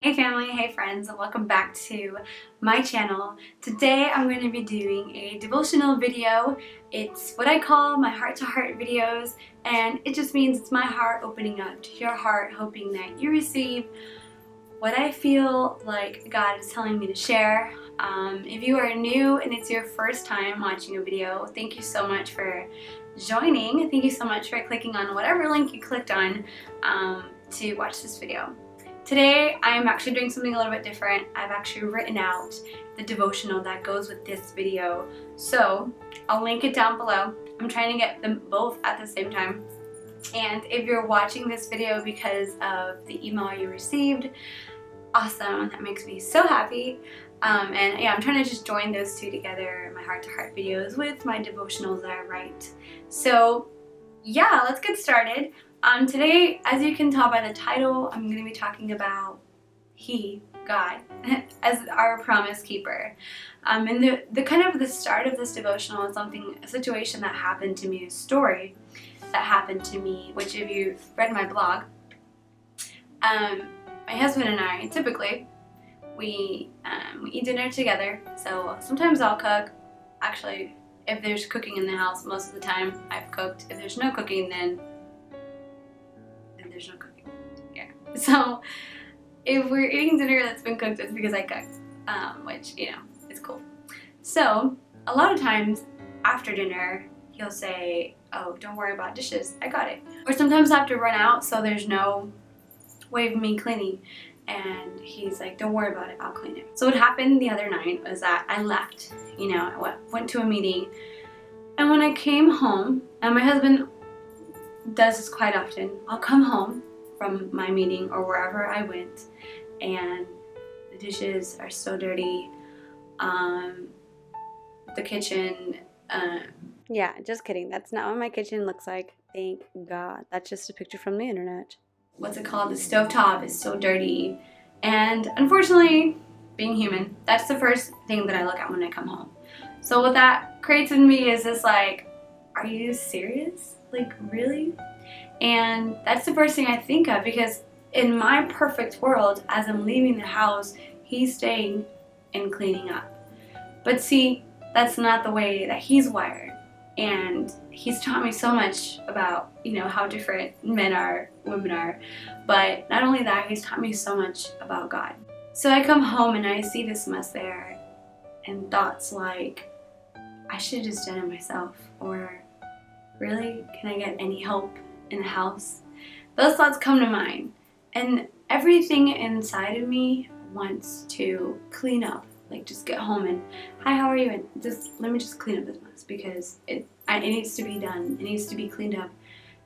Hey family, hey friends, and welcome back to my channel. Today I'm going to be doing a devotional video. It's what I call my heart-to-heart videos, and it just means it's my heart opening up to your heart, hoping that you receive what I feel like God is telling me to share. If you are new and it's your first time watching a video, thank you so much for joining. Thank you so much for clicking on whatever link you clicked on to watch this video. Today, I'm actually doing something a little bit different. I've actually written out the devotional that goes with this video. So, I'll link it down below. I'm trying to get them both at the same time. And if you're watching this video because of the email you received, awesome, that makes me so happy. And yeah, I'm trying to just join those two together, my heart-to-heart videos with my devotionals that I write. So, yeah, let's get started. Today, as you can tell by the title, I'm going to be talking about He, God, as our promise keeper. And the kind of the start of this devotional is a situation that happened to me, a story that happened to me, which if you've read my blog, my husband and I, typically, we eat dinner together. So sometimes I'll cook. Actually, if there's cooking in the house, most of the time I've cooked. If there's no cooking, then there's no cooking. Yeah. So if we're eating dinner that's been cooked, it's because I cooked, which, you know, is cool. So a lot of times after dinner, he'll say, "Oh, don't worry about dishes. I got it." Or sometimes I have to run out, so there's no way of me cleaning. And he's like, "Don't worry about it. I'll clean it." So what happened the other night was that I left, you know, I went to a meeting. And when I came home, and my husband does this quite often. I'll come home from my meeting or wherever I went, and the dishes are so dirty. The kitchen, yeah, just kidding. That's not what my kitchen looks like. Thank God. That's just a picture from the internet. What's it called? The stovetop is so dirty. And unfortunately, being human, that's the first thing that I look at when I come home. So what that creates in me is this like, are you serious? Like, really? And that's the first thing I think of, because in my perfect world, as I'm leaving the house, he's staying and cleaning up. But see, that's not the way that he's wired. And he's taught me so much about, you know, how different men are, women are. But not only that, he's taught me so much about God. So I come home and I see this mess there, and thoughts like, I should have just done it myself. Or, really? Can I get any help in the house? Those thoughts come to mind, and everything inside of me wants to clean up, like just get home and, "Hi, how are you?" and just let me just clean up this mess, because it needs to be done. It needs to be cleaned up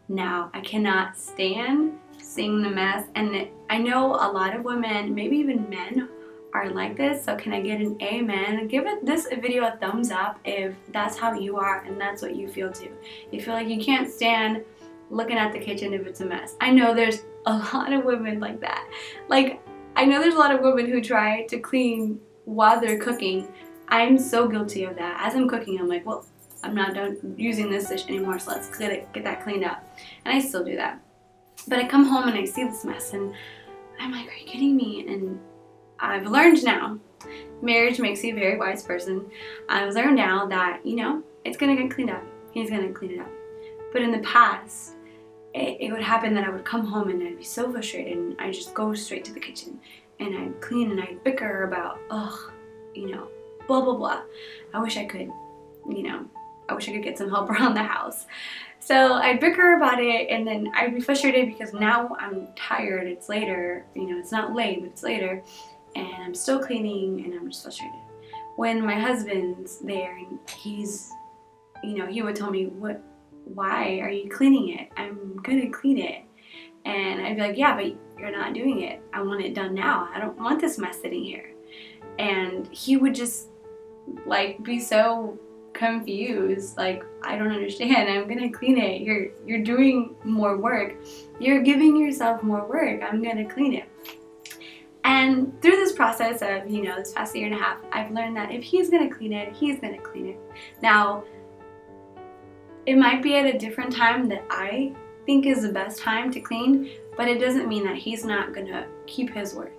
now. I cannot stand seeing the mess. And I know a lot of women, maybe even men, are like this. So can I get an amen? Give this video a thumbs up if that's how you are and that's what you feel too. You feel like you can't stand looking at the kitchen if it's a mess. I know there's a lot of women like that. Like, I know there's a lot of women who try to clean while they're cooking. I'm so guilty of that. As I'm cooking, I'm like, well, I'm not done using this dish anymore, so let's get that cleaned up. And I still do that. But I come home and I see this mess and I'm like, are you kidding me? And I've learned now, marriage makes you a very wise person. I've learned now that, you know, it's gonna get cleaned up. He's gonna clean it up. But in the past, it would happen that I would come home and I'd be so frustrated and I'd just go straight to the kitchen and I'd clean and I'd bicker about, you know, blah, blah, blah. I wish I could, you know, I wish I could get some help around the house. So I'd bicker about it, and then I'd be frustrated because now I'm tired. It's later, you know, it's not late, but it's later. And I'm still cleaning and I'm just frustrated. When my husband's there and he's, you know, he would tell me, why are you cleaning it? I'm gonna clean it. And I'd be like, yeah, but you're not doing it. I want it done now. I don't want this mess sitting here. And he would just like be so confused, like, I don't understand. I'm gonna clean it. You're doing more work. You're giving yourself more work. I'm gonna clean it. And through this process of, you know, this past year and a half, I've learned that if he's gonna clean it, he's gonna clean it. Now, it might be at a different time that I think is the best time to clean, but it doesn't mean that he's not gonna keep his word.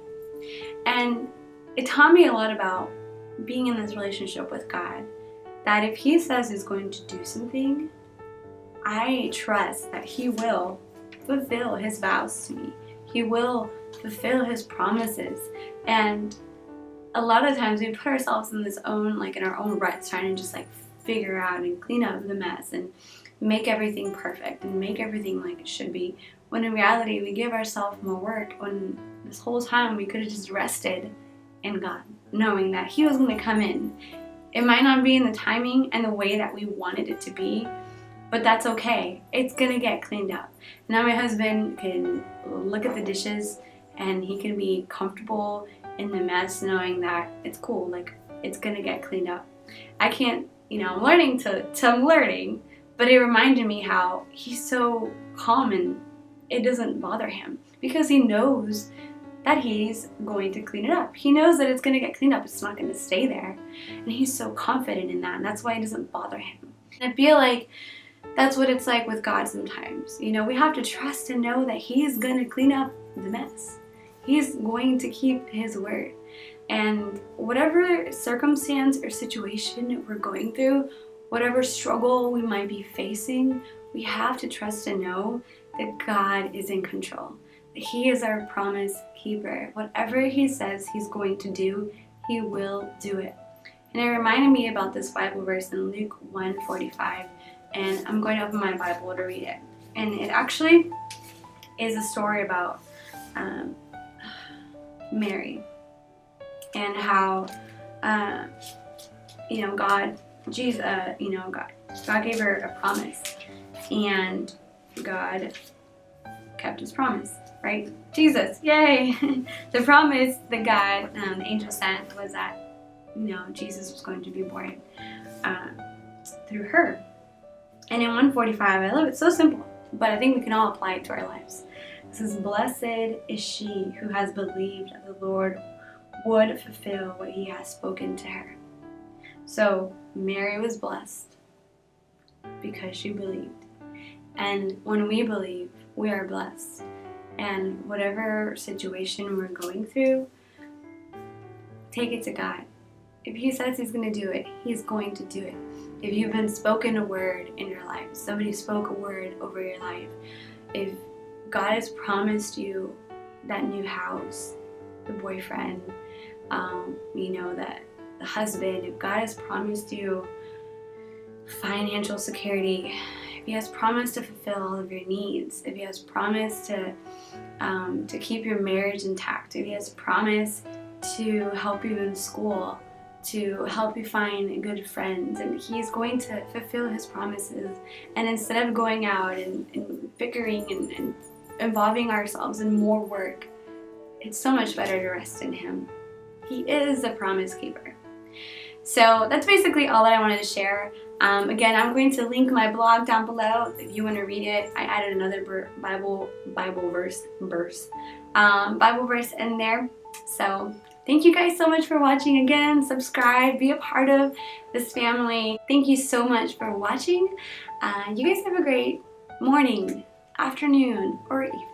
And it taught me a lot about being in this relationship with God, that if He says He's going to do something, I trust that He will fulfill His vows to me. He will fulfill His promises. And a lot of times we put ourselves in this own, like in our own ruts, trying to just like figure out and clean up the mess and make everything perfect and make everything like it should be, when in reality we give ourselves more work, when this whole time we could have just rested in God, knowing that He was going to come in. It might not be in the timing and the way that we wanted it to be, but that's okay. It's going to get cleaned up. Now my husband can look at the dishes and he can be comfortable in the mess, knowing that it's cool, like it's going to get cleaned up. I can't, I'm learning, but it reminded me how He's so calm and it doesn't bother Him, because He knows that He's going to clean it up. He knows that it's going to get cleaned up. It's not going to stay there. And He's so confident in that. And that's why it doesn't bother Him. And I feel like that's what it's like with God sometimes. We have to trust and know that He's going to clean up the mess. He's going to keep His word. And whatever circumstance or situation we're going through, whatever struggle we might be facing, we have to trust and know that God is in control. He is our promise keeper. Whatever He says He's going to do, He will do it. And it reminded me about this Bible verse in Luke 1:45, and I'm going to open my Bible to read it. And it actually is a story about Mary and how God gave her a promise, and God kept His promise, right? Jesus, yay! The promise that God, the angel sent, was that, Jesus was going to be born through her. And in 145, I love it, so simple, but I think we can all apply it to our lives. It says, "Blessed is she who has believed that the Lord would fulfill what He has spoken to her." So Mary was blessed because she believed. And when we believe, we are blessed. And whatever situation we're going through, take it to God. If He says He's going to do it, He's going to do it. If you've been spoken a word in your life, somebody spoke a word over your life, if God has promised you that new house, the boyfriend, the husband, if God has promised you financial security, if He has promised to fulfill all of your needs, if He has promised to keep your marriage intact, if He has promised to help you in school, to help you find good friends, and He's going to fulfill His promises. And instead of going out and bickering and involving ourselves in more work, it's so much better to rest in Him. He is a promise keeper. So that's basically all that I wanted to share. Again, I'm going to link my blog down below if you want to read it. I added another Bible verse in there. So thank you guys so much for watching. Again, subscribe, be a part of this family. Thank you so much for watching. You guys have a great morning, afternoon, or evening.